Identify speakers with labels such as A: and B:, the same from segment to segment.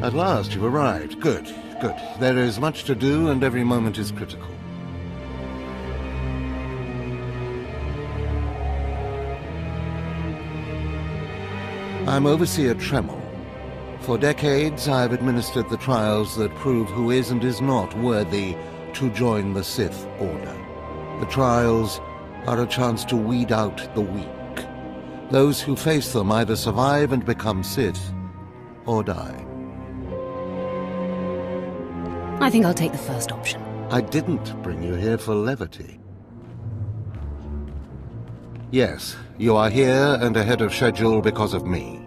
A: At last you've arrived. Good, good. There is much to do and every moment is critical. I'm Overseer Tremel. For decades, I've administered the trials that prove who is and is not worthy to join the Sith Order. The trials are a chance to weed out the weak. Those who face them either survive and become Sith, or die.
B: I think I'll take the first option.
A: I didn't bring you here for levity. Yes, you are here and ahead of schedule because of me.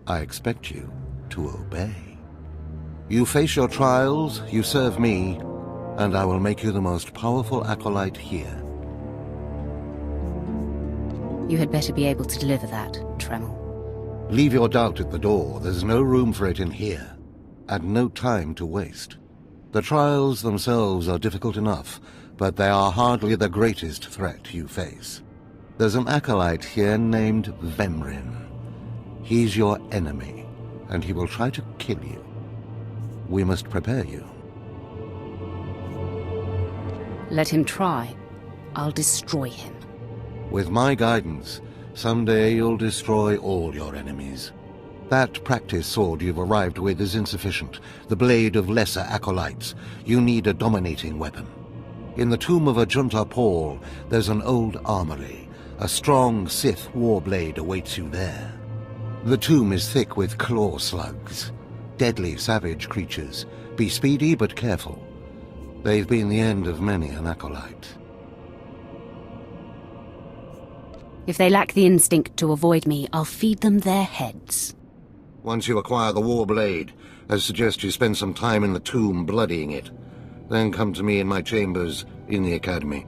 A: I expect you to obey. You face your trials, you serve me, and I will make you the most powerful acolyte here.
B: You had better be able to deliver that, Tremel.
A: Leave your doubt at the door. There's no room for it in here, and no time to waste. The trials themselves are difficult enough, but they are hardly the greatest threat you face. There's an acolyte here named Vemrin. He's your enemy, and he will try to kill you. We must prepare you.
B: Let him try. I'll destroy him.
A: With my guidance, someday you'll destroy all your enemies. That practice sword you've arrived with is insufficient. The blade of lesser acolytes. You need a dominating weapon. In the tomb of Ajunta Paul, there's an old armory. A strong Sith warblade awaits you there. The tomb is thick with claw slugs. Deadly, savage creatures. Be speedy but careful. They've been the end of many an acolyte.
B: If they lack the instinct to avoid me, I'll feed them their heads.
A: Once you acquire the warblade, I suggest you spend some time in the tomb bloodying it. Then come to me in my chambers in the academy.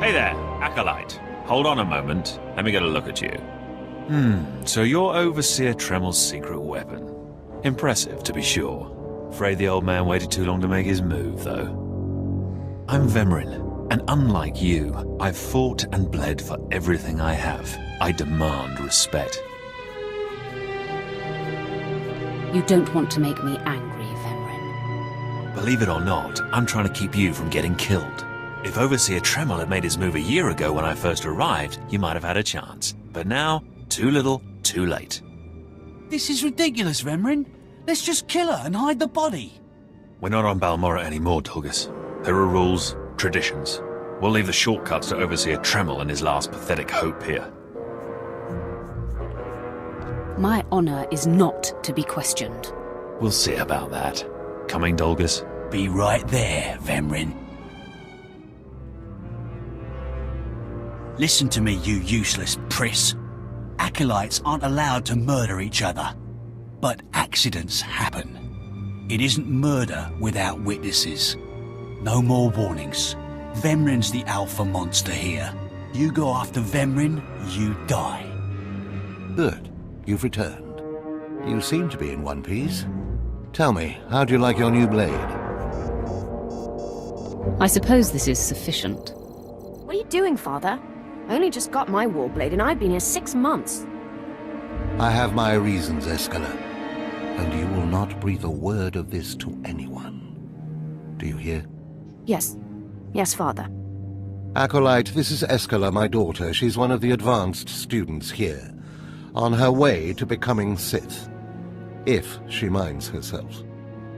C: Hey there, Acolyte. Hold on a moment. Let me get a look at you. So you're Overseer Tremel's secret weapon. Impressive, to be sure. Afraid the old man waited too long to make his move, though. I'm Vemrin, and unlike you, I've fought and bled for everything I have. I demand respect.
B: You don't want to make me angry, Vemrin.
C: Believe it or not, I'm trying to keep you from getting killed. If Overseer Tremel had made his move a year ago when I first arrived, you might have had a chance. But now, too little, too late.
D: This is ridiculous, Vemrin. Let's just kill her and hide the body.
C: We're not on Balmorra anymore, Dolgus. There are rules, traditions. We'll leave the shortcuts to Overseer Tremel and his last pathetic hope here.
B: My honor is not to be questioned.
C: We'll see about that. Coming, Dolgus?
D: Be right there, Vemrin. Listen to me, you useless priss. Acolytes aren't allowed to murder each other. But accidents happen. It isn't murder without witnesses. No more warnings. Vemrin's the alpha monster here. You go after Vemrin, you die.
A: Good. You've returned. You seem to be in one piece. Tell me, how do you like your new blade?
B: I suppose this is sufficient.
E: What are you doing, Father? I only just got my warblade and I've been here 6 months.
A: I have my reasons, Escala. And you will not breathe a word of this to anyone. Do you hear?
E: Yes. Yes, Father.
A: Acolyte, this is Escala, my daughter. She's one of the advanced students here. On her way to becoming Sith. If she minds herself.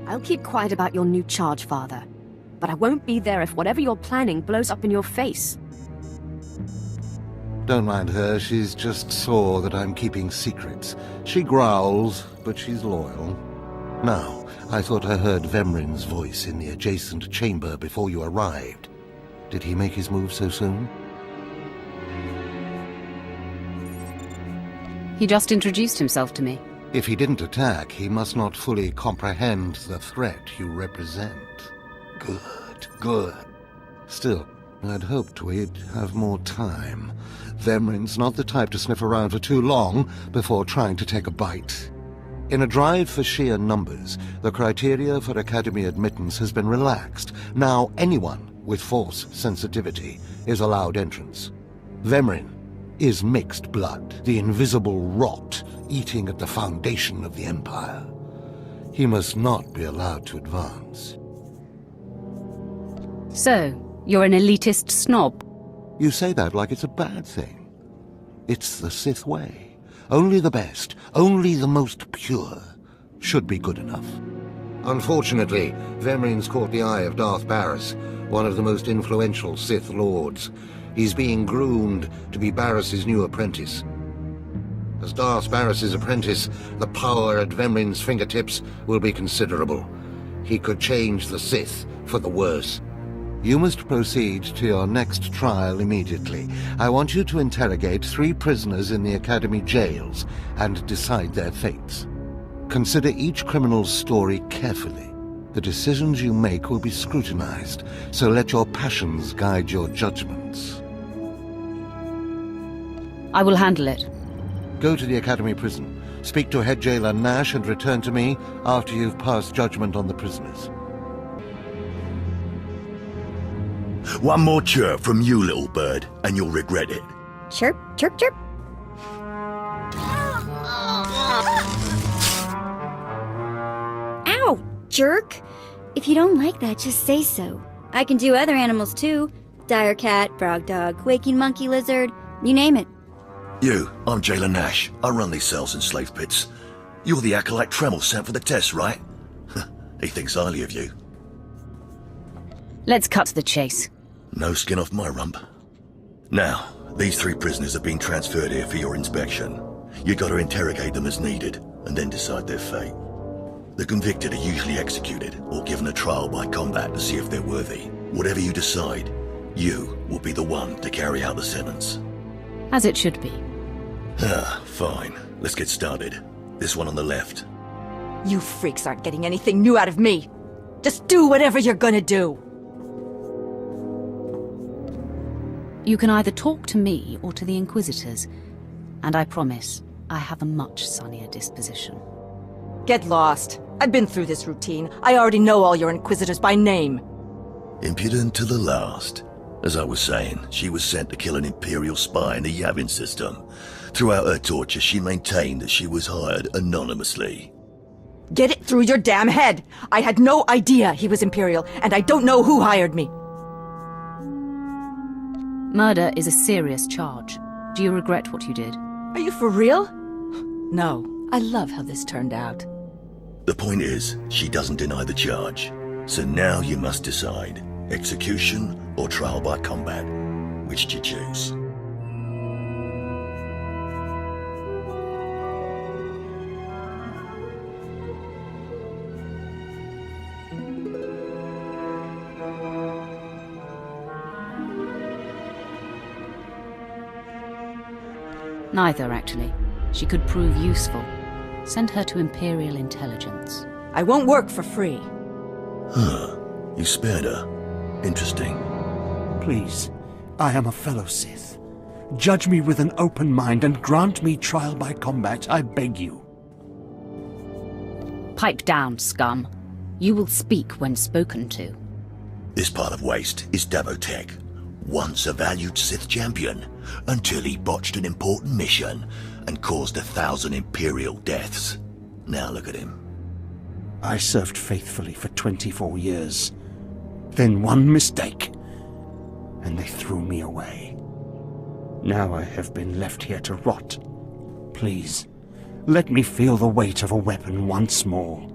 E: I'll keep quiet about your new charge, Father. But I won't be there if whatever you're planning blows up in your face.
A: Don't mind her, she's just sore that I'm keeping secrets. She growls, but she's loyal. Now, I thought I heard Vemrin's voice in the adjacent chamber before you arrived. Did he make his move so soon?
B: He just introduced himself to me.
A: If he didn't attack, he must not fully comprehend the threat you represent. Good, good. Still, I'd hoped we'd have more time. Vemrin's not the type to sniff around for too long before trying to take a bite. In a drive for sheer numbers, the criteria for Academy admittance has been relaxed. Now anyone with Force sensitivity is allowed entrance. Vemrin is mixed blood, the invisible rot eating at the foundation of the Empire. He must not be allowed to advance.
B: So, you're an elitist snob?
A: You say that like it's a bad thing. It's the Sith way. Only the best, only the most pure, should be good enough. Unfortunately, Vemrin's caught the eye of Darth Barris, one of the most influential Sith Lords. He's being groomed to be Barris's new apprentice. As Darth Barris's apprentice, the power at Vemrin's fingertips will be considerable. He could change the Sith for the worse. You must proceed to your next trial immediately. I want you to interrogate 3 prisoners in the Academy jails and decide their fates. Consider each criminal's story carefully. The decisions you make will be scrutinized, so let your passions guide your judgments.
B: I will handle it.
A: Go to the Academy prison. Speak to head jailer Nash and return to me after you've passed judgment on the prisoners.
F: One more chirp from you, little bird, and you'll regret it.
G: Chirp, chirp, chirp. Ow, jerk! If you don't like that, just say so. I can do other animals too. Dire cat, frog dog, waking monkey lizard, you name it.
F: You, I'm Jailer Nash. I run these cells and slave pits. You're the acolyte Tremel sent for the test, right? He thinks highly of you.
B: Let's cut to the chase.
F: No skin off my rump. Now, these 3 prisoners have been transferred here for your inspection. You gotta interrogate them as needed, and then decide their fate. The convicted are usually executed, or given a trial by combat to see if they're worthy. Whatever you decide, you will be the one to carry out the sentence.
B: As it should be.
F: Fine. Let's get started. This one on the left.
H: You freaks aren't getting anything new out of me. Just do whatever you're gonna do.
B: You can either talk to me or to the Inquisitors, and I promise I have a much sunnier disposition.
H: Get lost. I've been through this routine. I already know all your Inquisitors by name.
F: Impudent to the last. As I was saying, she was sent to kill an Imperial spy in the Yavin system. Throughout her torture, she maintained that she was hired anonymously.
H: Get it through your damn head! I had no idea he was Imperial, and I don't know who hired me.
B: Murder is a serious charge. Do you regret what you did?
H: Are you for real? No. I love how this turned out.
F: The point is, she doesn't deny the charge. So now you must decide. Execution or trial by combat? Which do you choose?
B: Neither, actually. She could prove useful. Send her to Imperial Intelligence.
H: I won't work for free.
F: Huh. You spared her. Interesting.
D: Please, I am a fellow Sith. Judge me with an open mind and grant me trial by combat, I beg you.
B: Pipe down, scum. You will speak when spoken to.
F: This part of Waste is Davotech. Once a valued Sith champion, until he botched an important mission and caused 1,000 Imperial deaths. Now look at him.
D: I served faithfully for 24 years. Then one mistake, and they threw me away. Now I have been left here to rot. Please, let me feel the weight of a weapon once more.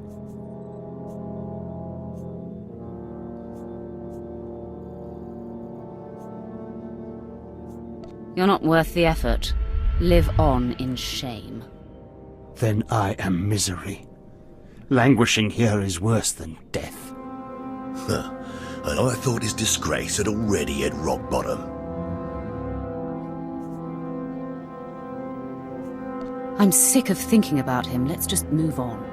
B: You're not worth the effort. Live on in shame.
D: Then I am misery. Languishing here is worse than death.
F: Huh. And I thought his disgrace had already hit rock bottom.
B: I'm sick of thinking about him. Let's just move on.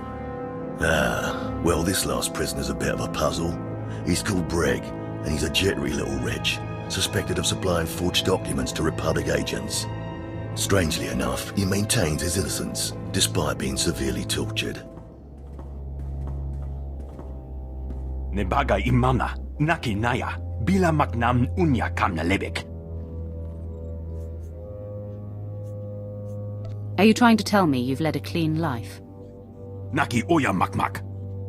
F: Well, this last prisoner's a bit of a puzzle. He's called Breg, and he's a jittery little wretch, suspected of supplying forged documents to Republic agents. Strangely enough, he maintains his innocence, despite being severely tortured.
I: Nebaga imana, naki naya, bila maknam unya kamna lebek.
B: Are you trying to tell me you've led a clean life?
I: Naki oya makmak.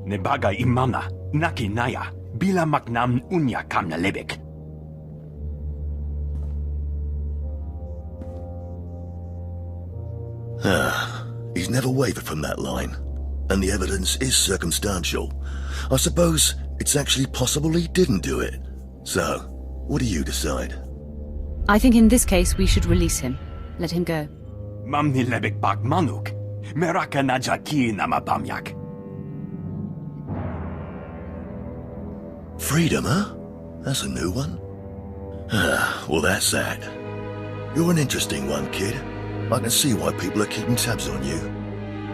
I: Nebaga imana, naki naya, bila maknam unya kamna lebek.
F: He's never wavered from that line, and the evidence is circumstantial. I suppose it's actually possible he didn't do it. So, what do you decide?
B: I think in this case we should release him. Let him go.
I: Mamni lebek bak manuk. Meraka najaki nama bamyak.
F: Freedom, huh? That's a new one. Well, that's that. You're an interesting one, kid. I can see why people are keeping tabs on you.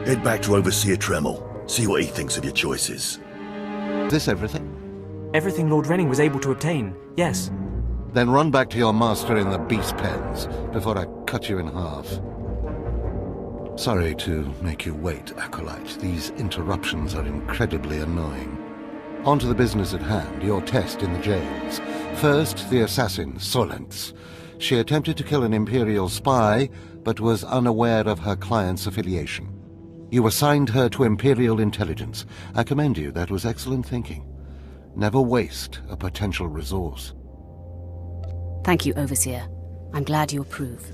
F: Head back to Overseer Tremel. See what he thinks of your choices.
A: Is this everything?
J: Everything Lord Renning was able to obtain, yes.
A: Then run back to your master in the beast pens before I cut you in half. Sorry to make you wait, Acolyte. These interruptions are incredibly annoying. On to the business at hand, your test in the jails. First, the assassin, Solence. She attempted to kill an Imperial spy, but was unaware of her client's affiliation. You assigned her to Imperial intelligence. I commend you, that was excellent thinking. Never waste a potential resource.
B: Thank you, Overseer. I'm glad you approve.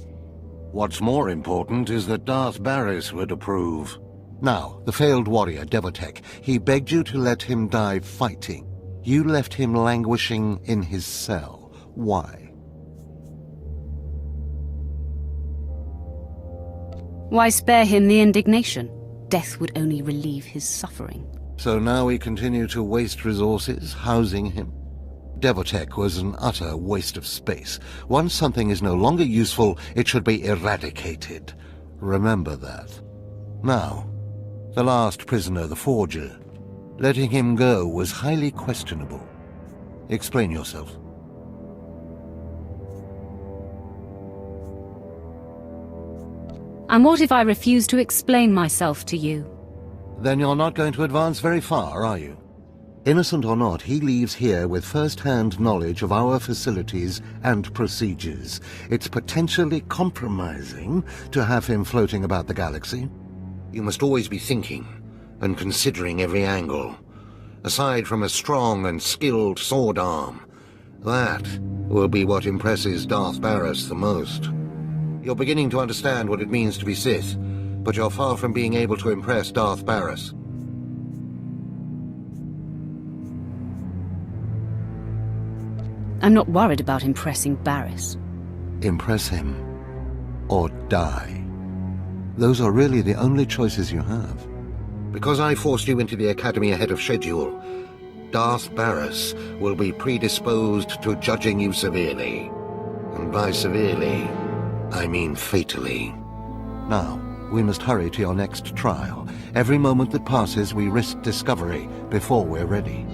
A: What's more important is that Darth Barris would approve. Now, the failed warrior, Devotek, he begged you to let him die fighting. You left him languishing in his cell. Why?
B: Why spare him the indignation? Death would only relieve his suffering.
A: So now we continue to waste resources, housing him? Devotek was an utter waste of space. Once something is no longer useful, it should be eradicated. Remember that. Now, the last prisoner, the Forger. Letting him go was highly questionable. Explain yourself.
B: And what if I refuse to explain myself to you?
A: Then you're not going to advance very far, are you? Innocent or not, he leaves here with first-hand knowledge of our facilities and procedures. It's potentially compromising to have him floating about the galaxy. You must always be thinking and considering every angle. Aside from a strong and skilled sword arm, that will be what impresses Darth Barris the most. You're beginning to understand what it means to be Sith, but you're far from being able to impress Darth Barris.
B: I'm not worried about impressing Barris.
A: Impress him, or die. Those are really the only choices you have. Because I forced you into the Academy ahead of schedule, Darth Barris will be predisposed to judging you severely. And by severely, I mean fatally. Now, we must hurry to your next trial. Every moment that passes, we risk discovery before we're ready.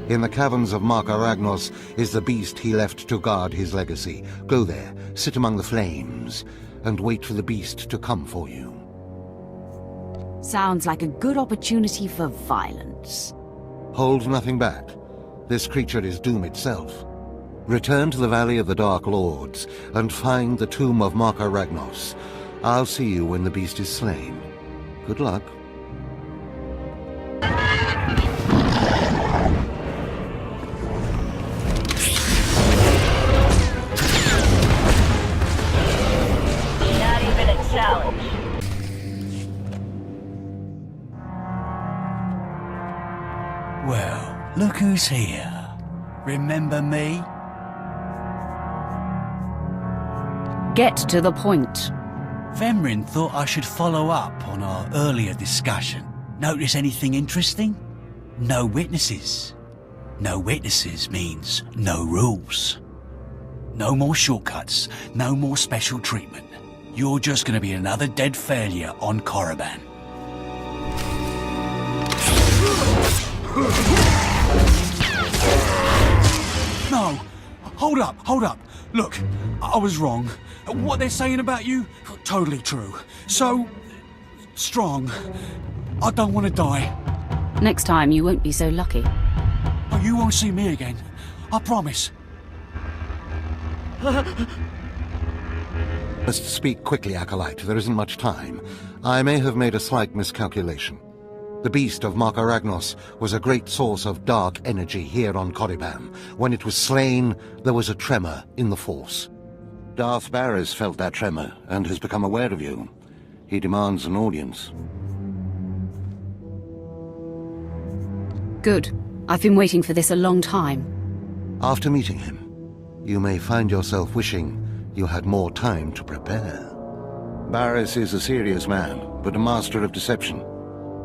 A: In the caverns of Marka Ragnos is the beast he left to guard his legacy. Go there, sit among the flames, and wait for the beast to come for you.
B: Sounds like a good opportunity for violence.
A: Hold nothing back. This creature is doom itself. Return to the Valley of the Dark Lords, and find the tomb of Marka Ragnos. I'll see you when the beast is slain. Good luck.
K: Not even a challenge.
D: Well, look who's here. Remember me?
B: Get to the point.
D: Vemrin thought I should follow up on our earlier discussion. Notice anything interesting? No witnesses. No witnesses means no rules. No more shortcuts, no more special treatment. You're just gonna be another dead failure on Korriban. hold up. Look, I was wrong. What they're saying about you, totally true. So, strong. I don't want to die.
B: Next time you won't be so lucky.
D: But you won't see me again. I promise.
A: Must speak quickly, Acolyte. There isn't much time. I may have made a slight miscalculation. The beast of Markaragnos was a great source of dark energy here on Korriban. When it was slain, there was a tremor in the Force. Darth Barris felt that tremor and has become aware of you. He demands an audience.
B: Good. I've been waiting for this a long time.
A: After meeting him, you may find yourself wishing you had more time to prepare. Barris is a serious man, but a master of deception.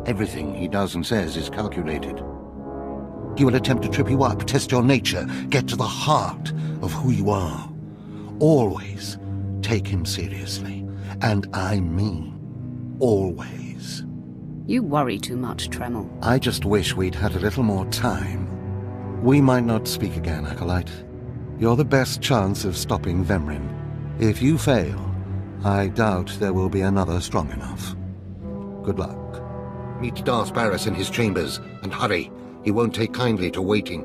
A: Everything he does and says is calculated. He will attempt to trip you up, test your nature, get to the heart of who you are. Always take him seriously. And I mean always.
B: You worry too much, Tremel.
A: I just wish we'd had a little more time. We might not speak again, Acolyte. You're the best chance of stopping Vemrin. If you fail, I doubt there will be another strong enough. Good luck. Meet Darth Barris in his chambers, and hurry. He won't take kindly to waiting.